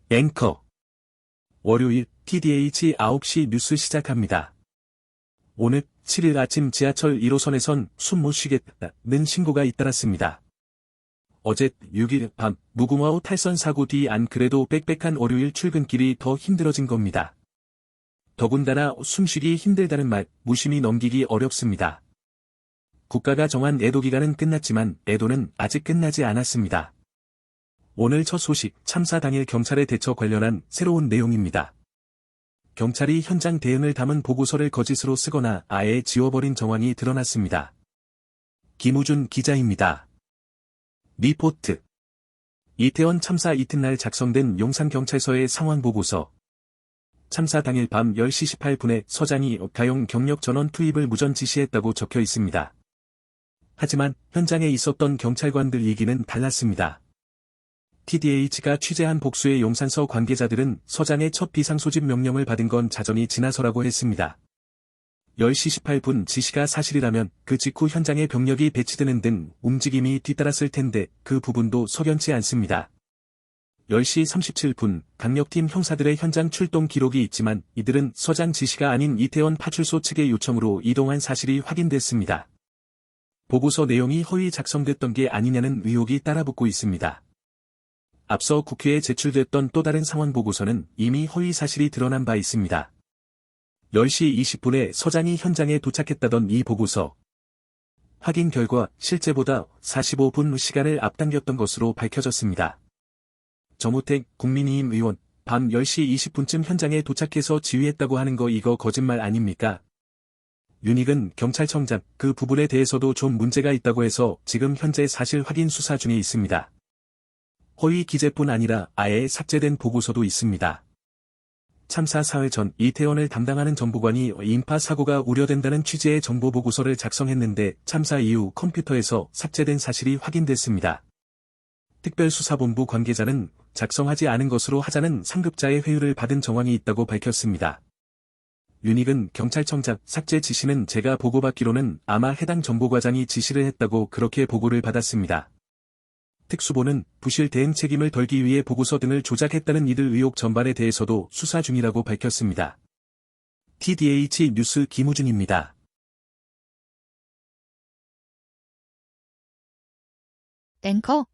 앵커. 월요일 TDH 9시 뉴스 시작합니다. 오늘 7일 아침 지하철 1호선에선 숨 못 쉬겠다는 신고가 잇따랐습니다. 어제 6일 밤 무궁화호 탈선 사고 뒤 안 그래도 빽빽한 월요일 출근길이 더 힘들어진 겁니다. 더군다나 숨쉬기 힘들다는 말 무심히 넘기기 어렵습니다. 국가가 정한 애도 기간은 끝났지만 애도는 아직 끝나지 않았습니다. 오늘 첫 소식 참사 당일 경찰의 대처 관련한 새로운 내용입니다. 경찰이 현장 대응을 담은 보고서를 거짓으로 쓰거나 아예 지워버린 정황이 드러났습니다. 김우준 기자입니다. 리포트. 이태원 참사 이튿날 작성된 용산경찰서의 상황보고서. 참사 당일 밤 10시 18분에 서장이 가용 경력 전원 투입을 무전 지시했다고 적혀 있습니다. 하지만 현장에 있었던 경찰관들 얘기는 달랐습니다. TDH가 취재한 복수의 용산서 관계자들은 서장의 첫 비상소집 명령을 받은 건 자전이 지나서라고 했습니다. 10시 18분 지시가 사실이라면 그 직후 현장에 병력이 배치되는 등 움직임이 뒤따랐을 텐데 그 부분도 석연치 않습니다. 10시 37분 강력팀 형사들의 현장 출동 기록이 있지만 이들은 서장 지시가 아닌 이태원 파출소 측의 요청으로 이동한 사실이 확인됐습니다. 보고서 내용이 허위 작성됐던 게 아니냐는 의혹이 따라붙고 있습니다. 앞서 국회에 제출됐던 또 다른 상황보고서는 이미 허위 사실이 드러난 바 있습니다. 10시 20분에 서장이 현장에 도착했다던 이 보고서. 확인 결과 실제보다 45분 시간을 앞당겼던 것으로 밝혀졌습니다. 정우택 국민의힘 의원, 밤 10시 20분쯤 현장에 도착해서 지휘했다고 하는 거 이거 거짓말 아닙니까? 윤익은 경찰청장, 그 부분에 대해서도 좀 문제가 있다고 해서 지금 현재 사실 확인 수사 중에 있습니다. 허위 기재뿐 아니라 아예 삭제된 보고서도 있습니다. 참사 사흘 전 이태원을 담당하는 정보관이 인파 사고가 우려된다는 취지의 정보보고서를 작성했는데 참사 이후 컴퓨터에서 삭제된 사실이 확인됐습니다. 특별수사본부 관계자는 작성하지 않은 것으로 하자는 상급자의 회유를 받은 정황이 있다고 밝혔습니다. 윤익은 경찰청장 삭제 지시는 제가 보고받기로는 아마 해당 정보과장이 지시를 했다고 그렇게 보고를 받았습니다. 특수본은 부실 대응 책임을 덜기 위해 보고서 등을 조작했다는 이들 의혹 전반에 대해서도 수사 중이라고 밝혔습니다. TDH 뉴스 김우준입니다. 앵커.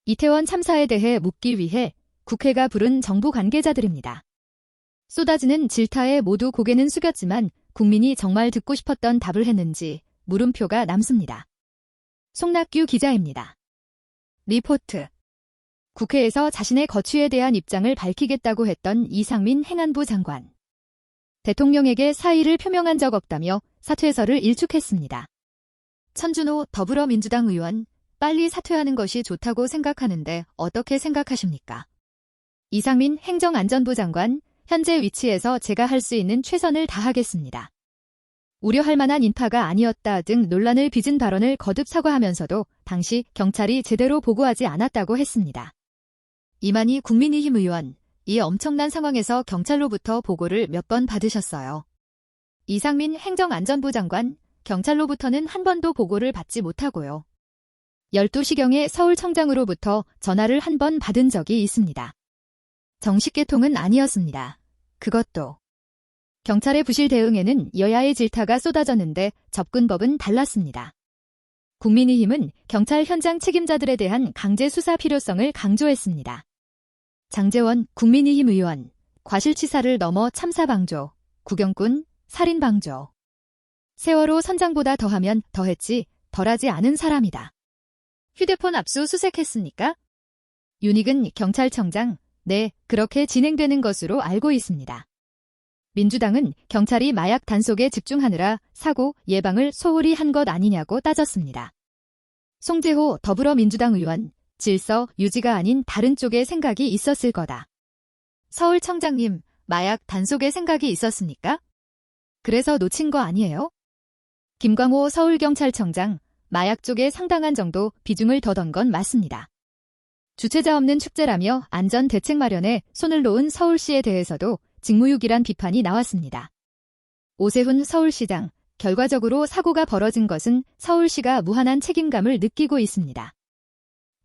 이태원 참사에 대해 묻기 위해 국회가 부른 정부 관계자들입니다. 쏟아지는 질타에 모두 고개는 숙였지만 국민이 정말 듣고 싶었던 답을 했는지 물음표가 남습니다. 송낙규 기자입니다. 리포트. 국회에서 자신의 거취에 대한 입장을 밝히겠다고 했던 이상민 행안부 장관. 대통령에게 사의를 표명한 적 없다며 사퇴서를 일축했습니다. 천준호 더불어민주당 의원, 빨리 사퇴하는 것이 좋다고 생각하는데 어떻게 생각하십니까? 이상민 행정안전부 장관, 현재 위치에서 제가 할 수 있는 최선을 다하겠습니다. 우려할 만한 인파가 아니었다 등 논란을 빚은 발언을 거듭 사과하면서도 당시 경찰이 제대로 보고하지 않았다고 했습니다. 이만희 국민의힘 의원, 이 엄청난 상황에서 경찰로부터 보고를 몇 번 받으셨어요. 이상민 행정안전부 장관, 경찰로부터는 한 번도 보고를 받지 못하고요. 12시경에 서울청장으로부터 전화를 한 번 받은 적이 있습니다. 정식 개통은 아니었습니다. 그것도. 경찰의 부실 대응에는 여야의 질타가 쏟아졌는데 접근법은 달랐습니다. 국민의힘은 경찰 현장 책임자들에 대한 강제 수사 필요성을 강조했습니다. 장제원 국민의힘 의원, 과실치사를 넘어 참사방조, 구경꾼, 살인방조. 세월호 선장보다 더하면 더했지 덜하지 않은 사람이다. 휴대폰 압수수색했습니까? 윤익은 경찰청장, 네, 그렇게 진행되는 것으로 알고 있습니다. 민주당은 경찰이 마약 단속에 집중하느라 사고 예방을 소홀히 한 것 아니냐고 따졌습니다. 송재호 더불어민주당 의원, 질서 유지가 아닌 다른 쪽에 생각이 있었을 거다. 서울청장님, 마약 단속에 생각이 있었습니까? 그래서 놓친 거 아니에요? 김광호 서울경찰청장, 마약 쪽에 상당한 정도 비중을 더던 건 맞습니다. 주체자 없는 축제라며 안전 대책 마련에 손을 놓은 서울시에 대해서도 직무유기란 비판이 나왔습니다. 오세훈 서울시장, 결과적으로 사고가 벌어진 것은 서울시가 무한한 책임감을 느끼고 있습니다.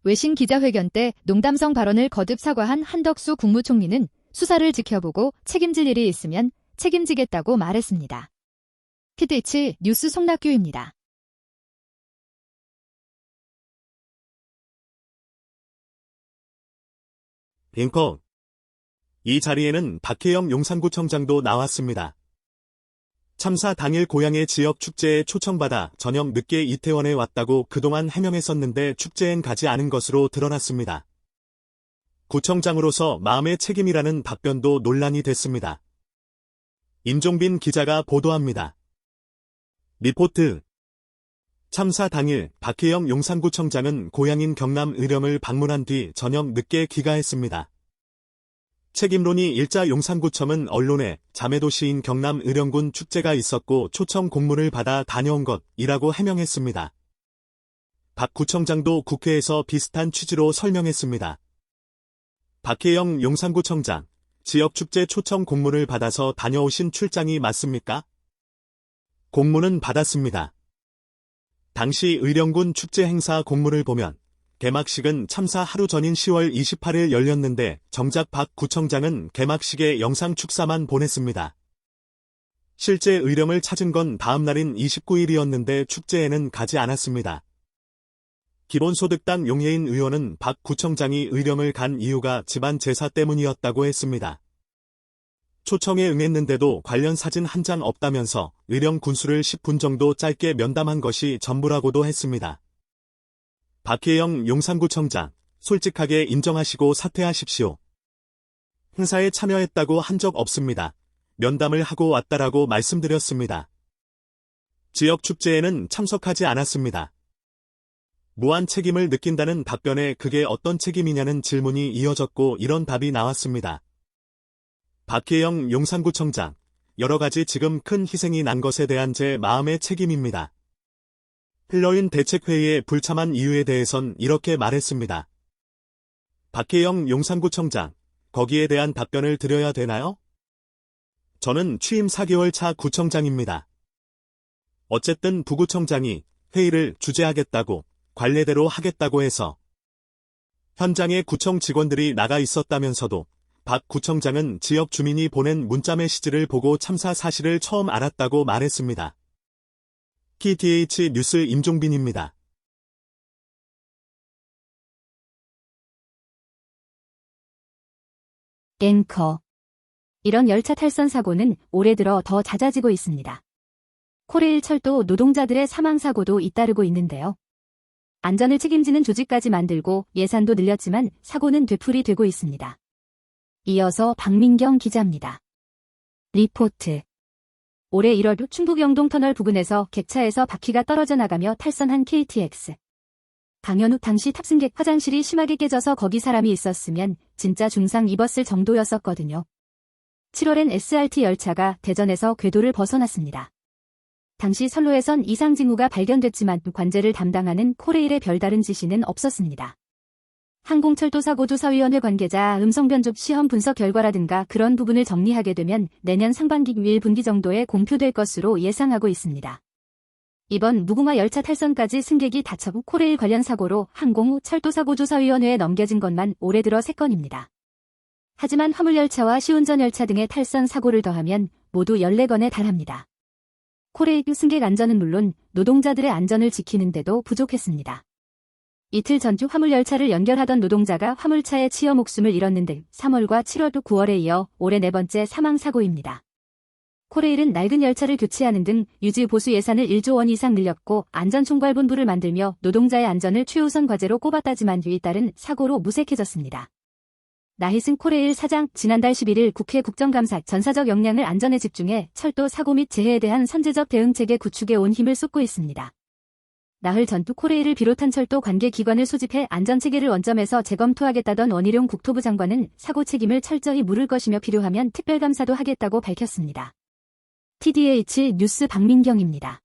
외신 기자회견 때 농담성 발언을 거듭 사과한 한덕수 국무총리는 수사를 지켜보고 책임질 일이 있으면 책임지겠다고 말했습니다. TDH 뉴스 송낙규입니다. 앵커. 이 자리에는 박혜영 용산구청장도 나왔습니다. 참사 당일 고향의 지역 축제에 초청받아 저녁 늦게 이태원에 왔다고 그동안 해명했었는데 축제엔 가지 않은 것으로 드러났습니다. 구청장으로서 마음의 책임이라는 답변도 논란이 됐습니다. 임종빈 기자가 보도합니다. 리포트. 참사 당일 박혜영 용산구청장은 고향인 경남 의령을 방문한 뒤 저녁 늦게 귀가했습니다. 책임론이 일자 용산구청은 언론에 자매도시인 경남 의령군 축제가 있었고 초청 공문을 받아 다녀온 것이라고 해명했습니다. 박 구청장도 국회에서 비슷한 취지로 설명했습니다. 박혜영 용산구청장, 지역축제 초청 공문을 받아서 다녀오신 출장이 맞습니까? 공문은 받았습니다. 당시 의령군 축제 행사 공문을 보면 개막식은 참사 하루 전인 10월 28일 열렸는데 정작 박 구청장은 개막식에 영상 축사만 보냈습니다. 실제 의령을 찾은 건 다음 날인 29일이었는데 축제에는 가지 않았습니다. 기본소득당 용해인 의원은 박 구청장이 의령을 간 이유가 집안 제사 때문이었다고 했습니다. 초청에 응했는데도 관련 사진 한 장 없다면서 의령 군수를 10분 정도 짧게 면담한 것이 전부라고도 했습니다. 박혜영 용산구청장, 솔직하게 인정하시고 사퇴하십시오. 행사에 참여했다고 한 적 없습니다. 면담을 하고 왔다라고 말씀드렸습니다. 지역 축제에는 참석하지 않았습니다. 무한 책임을 느낀다는 답변에 그게 어떤 책임이냐는 질문이 이어졌고 이런 답이 나왔습니다. 박혜영 용산구청장, 여러 가지 지금 큰 희생이 난 것에 대한 제 마음의 책임입니다. 필러윈 대책회의의 불참한 이유에 대해선 이렇게 말했습니다. 박혜영 용산구청장, 거기에 대한 답변을 드려야 되나요? 저는 취임 4개월 차 구청장입니다. 어쨌든 부구청장이 회의를 주재하겠다고, 관례대로 하겠다고 해서 현장에 구청 직원들이 나가 있었다면서도 박 구청장은 지역 주민이 보낸 문자 메시지를 보고 참사 사실을 처음 알았다고 말했습니다. TDH 뉴스 임종빈입니다. 앵커. 이런 열차 탈선 사고는 올해 들어 더 잦아지고 있습니다. 코레일 철도 노동자들의 사망 사고도 잇따르고 있는데요. 안전을 책임지는 조직까지 만들고 예산도 늘렸지만 사고는 되풀이되고 있습니다. 이어서 박민경 기자입니다. 리포트. 올해 1월 충북 영동터널 부근에서 객차에서 바퀴가 떨어져 나가며 탈선한 KTX. 강현욱 당시 탑승객 화장실이 심하게 깨져서 거기 사람이 있었으면 진짜 중상 입었을 정도였었거든요. 7월엔 SRT 열차가 대전에서 궤도를 벗어났습니다. 당시 선로에선 이상 징후가 발견됐지만 관제를 담당하는 코레일의 별다른 지시는 없었습니다. 항공철도사고조사위원회 관계자 음성 변조 시험 분석 결과라든가 그런 부분을 정리하게 되면 내년 상반기 1분기 정도에 공표될 것으로 예상하고 있습니다. 이번 무궁화 열차 탈선까지 승객이 다쳐 코레일 관련 사고로 항공철도사고조사위원회에 넘겨진 것만 올해 들어 3건입니다. 하지만 화물열차와 시운전 열차 등의 탈선 사고를 더하면 모두 14건에 달합니다. 코레일 승객 안전은 물론 노동자들의 안전을 지키는데도 부족했습니다. 이틀 전주 화물열차를 연결하던 노동자가 화물차에 치여 목숨을 잃었는 등 3월과 7월, 9월에 이어 올해 4번째 사망사고입니다. 코레일은 낡은 열차를 교체하는 등 유지 보수 예산을 1조 원 이상 늘렸고 안전총괄본부를 만들며 노동자의 안전을 최우선 과제로 꼽았다지만 뒤에 따른 사고로 무색해졌습니다. 나희승 코레일 사장, 지난달 11일 국회 국정감사 전사적 역량을 안전에 집중해 철도 사고 및 재해에 대한 선제적 대응체계 구축에 온 힘을 쏟고 있습니다. 나흘 전투 코레일을 비롯한 철도 관계기관을 소집해 안전체계를 원점에서 재검토하겠다던 원희룡 국토부 장관은 사고 책임을 철저히 물을 것이며 필요하면 특별감사도 하겠다고 밝혔습니다. TDH 뉴스 박민경입니다.